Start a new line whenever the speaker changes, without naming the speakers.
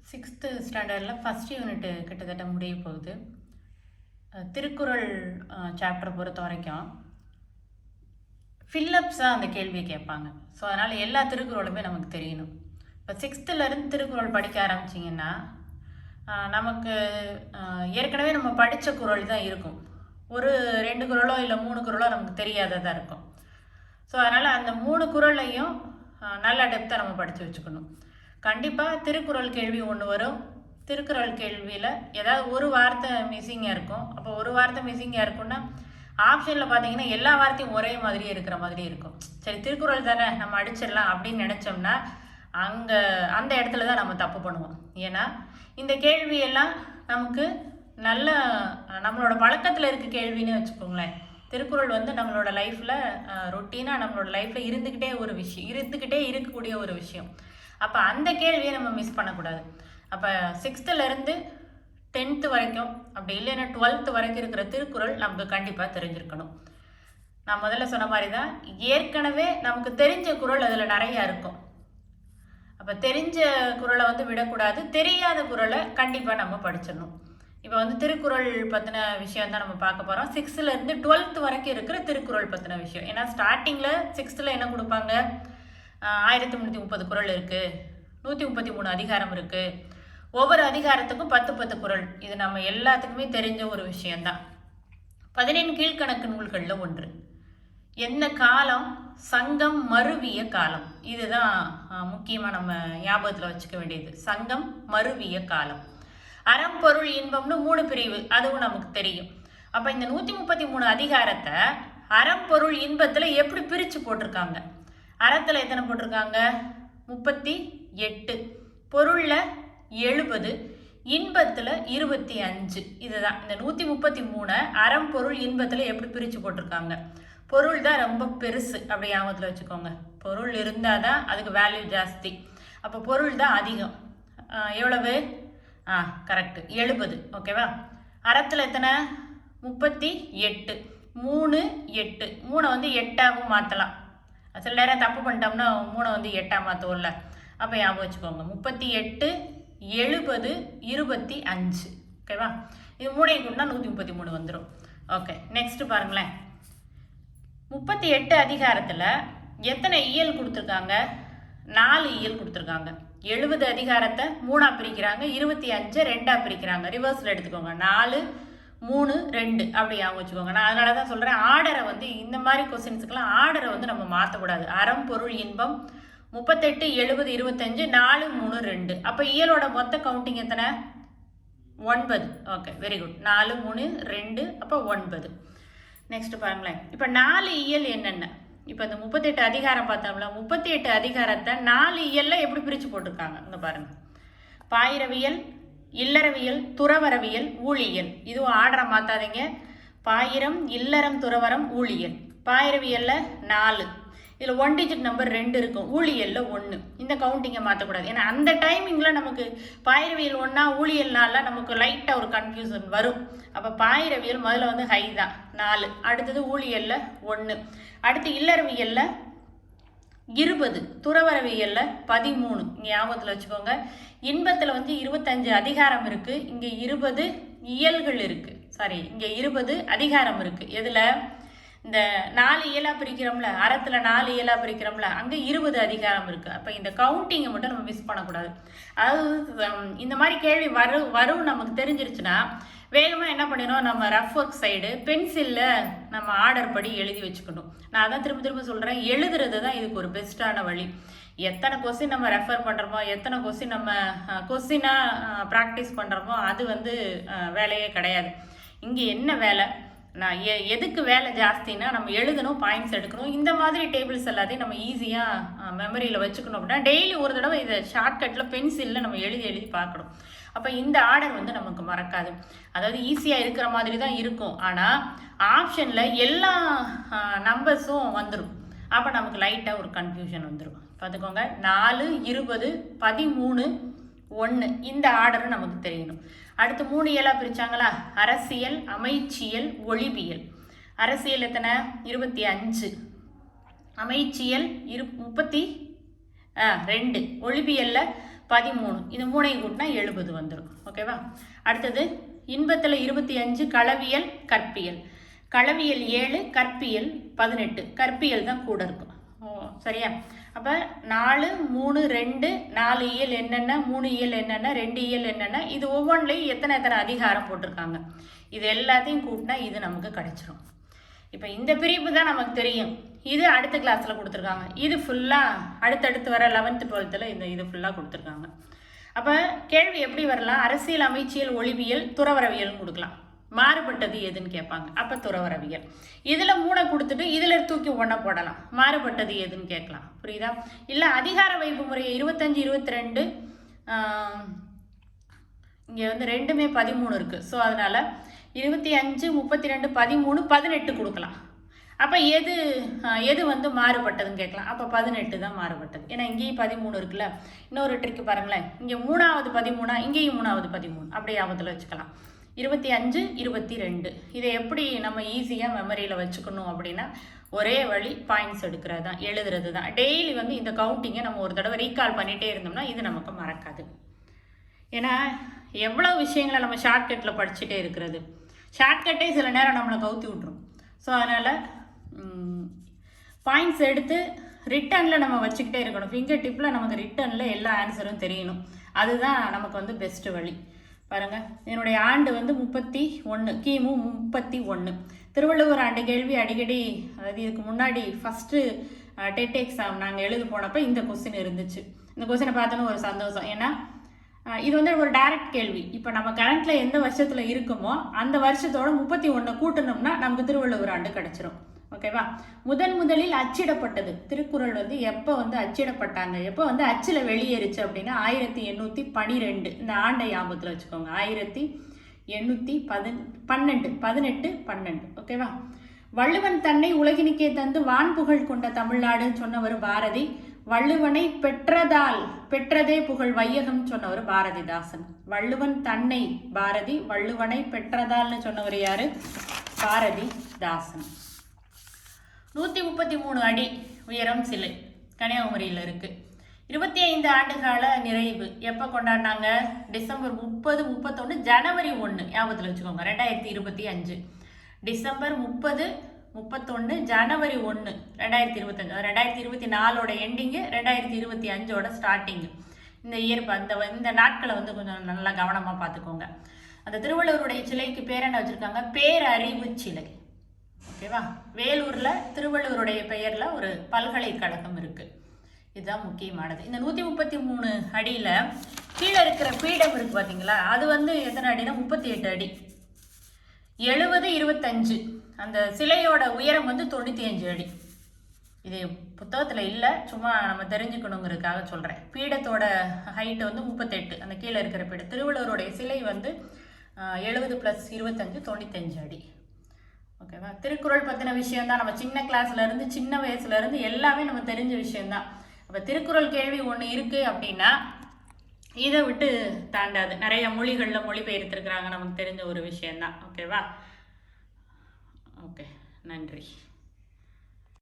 6th ஸ்டாண்டர்டில் first unit கிட்டத்தட்ட முடிய போகுது. திருக்குறள் சாப்டர் பொறுத்த வரைக்கும் ஃபில்லப்ஸாக அந்த கேள்வியை கேட்பாங்க. ஸோ அதனால் எல்லா திருக்குறளுமே நமக்கு தெரியணும். இப்போ 6th திருக்குறள் படிக்க ஆரம்பிச்சிங்கன்னா நமக்கு ஏற்கனவே நம்ம படித்த குறள் தான் இருக்கும். ஒரு 2 குறளோ இல்லை 3 குறளோ நமக்கு தெரியாததாக இருக்கும். ஸோ அதனால் அந்த 3 குறளையும் நல்ல டெப்த்தாக நம்ம படித்து வச்சுக்கணும். கண்டிப்பாக திருக்குறள் கேள்வி ஒன்று வரும். திருக்குறள் கேள்வியில் ஏதாவது ஒரு வார்த்தை மிஸ்ஸிங்காக இருக்கும். அப்போ ஒரு வார்த்தை மிஸ்ஸிங்காக இருக்குன்னா ஆப்ஷனில் பார்த்தீங்கன்னா எல்லா வார்த்தையும் ஒரே மாதிரியே இருக்கிற மாதிரி இருக்கும். சரி, திருக்குறள் தானே நம்ம அடிச்சிடலாம் அப்படின்னு நினச்சோம்னா அந்த இடத்துல தான் நம்ம தப்பு பண்ணுவோம். ஏன்னா இந்த கேள்வியெல்லாம் நமக்கு நல்ல நம்மளோட பழக்கத்தில் இருக்க கேள்வின்னு வச்சுக்கோங்களேன். திருக்குறள் நம்மளோட லைஃப்பில் ரொட்டீனாக நம்மளோட லைஃப்பில் இருந்துக்கிட்டே இருக்கக்கூடிய ஒரு விஷயம். அப்போ அந்த கேள்வியை நம்ம மிஸ் பண்ணக்கூடாது. அப்போ 6th 10th வரைக்கும், அப்படி இல்லைன்னா 12th வரைக்கும் இருக்கிற திருக்குறள் நமக்கு கண்டிப்பாக தெரிஞ்சிருக்கணும். நான் முதல்ல சொன்ன மாதிரி தான், ஏற்கனவே நமக்கு தெரிஞ்ச குறள் அதில் நிறையா இருக்கும். அப்போ தெரிஞ்ச குறளை விடக்கூடாது, தெரியாத குறளை கண்டிப்பாக நம்ம படிச்சிடணும். இப்போ திருக்குறள் பற்றின விஷயம் தான் நம்ம பார்க்க போகிறோம். 6th 12th வரைக்கும் இருக்கிற திருக்குறள் பற்றின விஷயம். ஏன்னா ஸ்டார்டிங்கில் 6th என்ன கொடுப்பாங்க, 1330 குறள் இருக்குது, 133 அதிகாரம் இருக்குது, ஒவ்வொரு அதிகாரத்துக்கும் 10 குறள். இது நம்ம எல்லாத்துக்குமே தெரிஞ்ச ஒரு விஷயந்தான். 14 கீழ்கணக்கு நூல்களில் ஒன்று. என்ன காலம்? சங்கம் மருவிய காலம். இதுதான் முக்கியமாக நம்ம ஞாபகத்தில் வச்சுக்க வேண்டியது. சங்கம் மருவிய காலம். அறம் பொருள் இன்பம்னு 3 பிரிவு, அதுவும் நமக்கு தெரியும். அப்போ இந்த 133 அதிகாரத்தை அறம் பொருள் இன்பத்தில் எப்படி பிரித்து போட்டிருக்காங்க? அறத்தில் எத்தனை போட்டிருக்காங்க? 38, பொருளில் 70, இன்பத்தில் 25. இதுதான் இந்த 133 அறம் பொருள் இன்பத்தில் எப்படி பிரித்து போட்டிருக்காங்க. பொருள் தான் ரொம்ப பெருசு, அப்படி ஞாபகத்தில் வச்சுக்கோங்க. பொருள் இருந்தால் தான் அதுக்கு வேல்யூ ஜாஸ்தி. அப்போ பொருள் தான் அதிகம். எவ்வளவு? கரெக்டு, 70. ஓகேவா? அறத்தில் எத்தனை? 38. 3, 8. 3 8ஆகவும் மாற்றலாம். சில நேரம் தப்பு பண்ணிட்டோம்னா 3 8ஆக மாற்றுவோம்ல. அப்போ ஞாபகம் வச்சுக்கோங்க, 38, 70, 25. ஓகேவா? இது 3 கூட்டினா 133 வந்துடும். ஓகே, நெக்ஸ்ட் பாருங்களேன். 38 அதிகாரத்தில் எத்தனை இயல் கொடுத்துருக்காங்க? 4 இயல் கொடுத்துருக்காங்க. 70 அதிகாரத்தை 3ஆக பிரிக்கிறாங்க, 25 2ஆக பிரிக்கிறாங்க. ரிவர்ஸில் எடுத்துக்கோங்க, 4, 3, 2 அப்படி ஞாபகம் வச்சுக்கோங்க. நான் அதனால தான் சொல்கிறேன், ஆர்டரை இந்த மாதிரி கொஸ்டின்ஸுக்கெல்லாம் ஆர்டரை நம்ம மாற்றக்கூடாது. அறம் பொருள் இன்பம் 38, 70, 25, 4, 3, 2. அப்போ இயலோட மொத்த கவுண்டிங் எத்தனை? 9. Okay, very good. 4, 3, 2, அப்போ 9. நெக்ஸ்ட் பாருங்களேன். இப்போ 4 இயல் என்னென்ன? இப்போ இந்த 38 அதிகாரம் பார்த்தோம்ல, 38 அதிகாரத்தை 4 இயலில் எப்படி பிரித்து போட்டிருக்காங்க இங்கே பாருங்கள். பாயிரவியல், இல்லறவியல், துறவரவியல், ஊழியல். இதுவும் ஆர்டரை மாற்றாதீங்க. பாயிரம், இல்லறம், துறவரம், ஊழியல். பாயிரவியலில் 4, இதில் 1 டிஜிட் நம்பர் 2 இருக்கும். ஊழியலில் 1. இந்த கவுண்டிங்கை மாற்றக்கூடாது. ஏன்னா அந்த டைமிங்கில் நமக்கு பாயிரவியல் 1 ஊழியல் 4 நமக்கு லைட்டாக ஒரு கன்ஃபியூஷன் வரும். அப்போ பாயிரவியல் முதல்ல ஹை தான், 4. அடுத்தது ஊழியலில் 1. அடுத்து இல்லறவியலில் 20, துறவரவியலில் 13. இங்கே ஞாபகத்தில் வச்சுக்கோங்க. இன்பத்தில் 25 அதிகாரம் இருக்குது, இங்கே 20 இயல்கள் இருக்குது. சாரி, இங்கே 20 அதிகாரம் இருக்குது. எதில்? இந்த 4 இயலாக பிரிக்கிறோம்ல, அறத்தில் 4 இயலாக பிரிக்கிறோம்ல, அங்கே 20 அதிகாரம் இருக்குது. அப்போ இந்த கவுண்டிங்கை மட்டும் நம்ம மிஸ் பண்ணக்கூடாது. அதாவது இந்த மாதிரி கேள்வி வரும் நமக்கு தெரிஞ்சிருச்சுன்னா வேகமாக என்ன பண்ணிடணும், நம்ம ரஃப் ஒர்க் சைடு பென்சிலில் நம்ம ஆர்டர் படி எழுதி வச்சுக்கணும். நான் அதான் திரும்ப சொல்கிறேன், எழுதுறது தான் இதுக்கு ஒரு பெஸ்ட்டான வழி. எத்தனை கொஸ்டின் நம்ம ரெஃபர் பண்ணுறோமோ, எத்தனை கொஸ்டின் நம்ம கொஸ்டினாக ப்ராக்டிஸ் பண்ணுறோமோ, அது வேலையே கிடையாது. இங்கே என்ன வேலை? நான் எதுக்கு வேலை ஜாஸ்தின்னா, நம்ம எழுதணும், பாயிண்ட்ஸ் எடுக்கணும். இந்த மாதிரி டேபிள்ஸ் எல்லாத்தையும் நம்ம ஈஸியாக மெமரியில் வச்சுக்கணும். அப்படின்னா டெய்லி ஒரு தடவை இதை ஷார்ட்கட்டில் பென்சிலில் நம்ம எழுதி பார்க்கணும். அப்போ இந்த ஆர்டர் நமக்கு மறக்காது. அதாவது ஈஸியாக இருக்கிற மாதிரி தான் இருக்கும், ஆனால் ஆப்ஷனில் எல்லா நம்பர்ஸும் வந்துடும். அப்போ நமக்கு லைட்டாக ஒரு கன்ஃபியூஷன் வந்துடும். பார்த்துக்கோங்க, 4, 20, 13, 1 இந்த ஆர்டரும் நமக்கு தெரியணும். அடுத்து 3 இயலாக பிரித்தாங்களா? அரசியல், அமைச்சியல், ஒளிபியல். அரசியல் எத்தனை? 25. அமைச்சியல் 32. ஒளிபியலில் 13, இது மூணையும் கூட்டினா 70 வந்துடும். ஓகேவா? அடுத்தது இன்பத்தில் 25 களவியல் கற்பியல். களவியல் 7, கற்பியல் 18. கற்பியல் தான் கூட இருக்கும். சரியா? அப்போ 4, 3, 2, 4 இயல் என்னென்ன, 3 இயல் என்னென்ன, 2 இயல் என்னென்ன, இது ஒவ்வொன்றிலையும் எத்தனை அதிகாரம் போட்டிருக்காங்க. இது எல்லாத்தையும் கூட்டினா இது நமக்கு கிடைச்சிரும். இப்போ இந்த பிரிவு தான் நமக்கு தெரியும். இது அடுத்த கிளாஸில் கொடுத்துருக்காங்க. இது ஃபுல்லாக அடுத்தடுத்து வர 11th 12th இது ஃபுல்லாக கொடுத்துருக்காங்க. அப்போ கேள்வி எப்படி வரலாம்? அரசியல், அமைச்சியல், ஒளிவியல், துறவரவியல்னு கொடுக்கலாம். மாறுபட்டது எதுன்னு கேட்பாங்க. அப்போ துறவரவியல். இதில் 3 கொடுத்துட்டு இதில் தூக்கி 1 போடலாம். மாறுபட்டது எதுன்னு கேட்கலாம். புரியுதா? இல்லை அதிகார வைப்பு முறை 25, 22, இங்கே வந்து ரெண்டுமே 13 இருக்குது. ஸோ அதனால் 25, 32, 13, 18 கொடுக்கலாம். அப்போ எது வந்து மாறுபட்டதுன்னு கேட்கலாம். அப்போ 18 தான் மாறுபட்டது. ஏன்னா இங்கேயும் 13 இருக்குல்ல. இன்னொரு ட்ரிக்கு பாருங்களேன். இங்கே 3வது 13, இங்கேயும் 3வது 13. அப்படியே ஆபத்தில் வச்சுக்கலாம். 25, 22. இதை எப்படி நம்ம ஈஸியாக மெமரியில் வச்சுக்கணும் அப்படின்னா ஒரே வழி பாயிண்ட்ஸ் எடுக்கிறது தான், எழுதுறது தான். டெய்லி வந்து இந்த கவுண்டிங்கை நம்ம ஒரு தடவை ரீகால் பண்ணிகிட்டே இருந்தோம்னா இது நமக்கு மறக்காது. ஏன்னா எவ்வளோ விஷயங்களை நம்ம ஷார்ட்கட்டில் படிச்சுட்டே இருக்கிறது. ஷார்ட்கட்டே சில நேரம் நம்மளை கவுத்தி விட்ரும். ஸோ அதனால் பாயிண்ட்ஸ் எடுத்து ரிட்டனில் நம்ம வச்சுக்கிட்டே இருக்கணும். ஃபிங்கர் டிப்பில் நமக்கு ரிட்டனில் எல்லா ஆன்சரும் தெரியணும். அதுதான் நமக்கு வந்து பெஸ்ட்டு வழி. பாருங்கள், என்னுடைய ஆண்டு வந்து 31, கிமு 31. திருவள்ளுவர் ஆண்டு கேள்வி அடிக்கடி, அதாவது இதுக்கு முன்னாடி ஃபஸ்ட்டு டெட் எக்ஸாம் நாங்கள் எழுத போனப்போ இந்த கொஸ்டின் இருந்துச்சு. இந்த கொஸ்டினை பார்த்தோன்னு ஒரு சந்தோஷம். ஏன்னா இது வந்து ஒரு டைரக்ட் கேள்வி. இப்போ நம்ம கரண்ட்டில் எந்த வருஷத்தில் இருக்குமோ அந்த வருஷத்தோட 31 கூட்டணும்னா நமக்கு திருவள்ளுவர் ஆண்டு கிடச்சிரும். ஓகேவா? முதலில் அச்சிடப்பட்டது திருக்குறள் வந்து எப்போ வந்து அச்சிடப்பட்டாங்க, எப்போ வந்து அச்சில் வெளியேறிச்சு அப்படின்னா 1812. இந்த ஆண்டை ஞாபகத்தில் வச்சுக்கோங்க. 1812. ஓகேவா? வள்ளுவன் தன்னை உலகினுக்கே தந்து வான்புகழ் கொண்ட தமிழ்நாடுன்னு சொன்னவர் பாரதி. வள்ளுவனை பெற்றதே புகழ் வையகம் சொன்னவர் பாரதிதாசன். வள்ளுவன் தன்னை பாரதி, வள்ளுவனை பெற்றதால்னு சொன்னவர் யாரு? பாரதிதாசன். 133 அடி உயரம் சிலை கன்னியாகுமரியில் இருக்கு. 25 ஆண்டுகால நிறைவு எப்போ கொண்டாடினாங்க? டிசம்பர் 30, 31, ஜனவரி 1 ஞாபகத்தில் வச்சுக்கோங்க. 2025 டிசம்பர் 30, 31, ஜனவரி 1, 2025. 2024ஓட எண்டிங்கு, 2025ஓட ஸ்டார்டிங்கு. இந்த இயர் இந்த நாட்களை வந்து கொஞ்சம் நல்லா கவனமாக பார்த்துக்கோங்க. அந்த திருவள்ளுவருடைய சிலைக்கு பேர் என்ன வச்சுருக்காங்க? பேரறிவு சிலை. ஓகேவா? வேலூரில் திருவள்ளுவருடைய பெயரில் ஒரு பல்கலைக்கழகம் இருக்குது. இதுதான் முக்கியமானது. இந்த 133 அடியில் கீழே இருக்கிற பீடம் இருக்குது பார்த்தீங்களா? அது வந்து எத்தனை அடினா 38 அடி. 70, 25. அந்த சிலையோட உயரம் வந்து 95 அடி. இது புத்தகத்தில் இல்லை, சும்மா நம்ம தெரிஞ்சுக்கணுங்கிறதுக்காக சொல்கிறேன். பீடத்தோட ஹைட்டு வந்து 38. அந்த கீழே இருக்கிற பீடம். திருவள்ளுவருடைய சிலை வந்து 70 + 25 95 அடி. ஓகேவா? திருக்குறள் பற்றின விஷயம்தான். நம்ம சின்ன கிளாஸ்லேருந்து சின்ன வயசுலேருந்து எல்லாமே நம்ம தெரிஞ்ச விஷயந்தான். அப்போ திருக்குறள் கேள்வி ஒன்று இருக்குது அப்படின்னா இதை விட்டு தாண்டாது. நிறைய மொழிகளில் மொழிபெயர்த்திருக்கிறாங்க. நமக்கு தெரிஞ்ச ஒரு விஷயந்தான். ஓகேவா? ஓகே, நன்றி.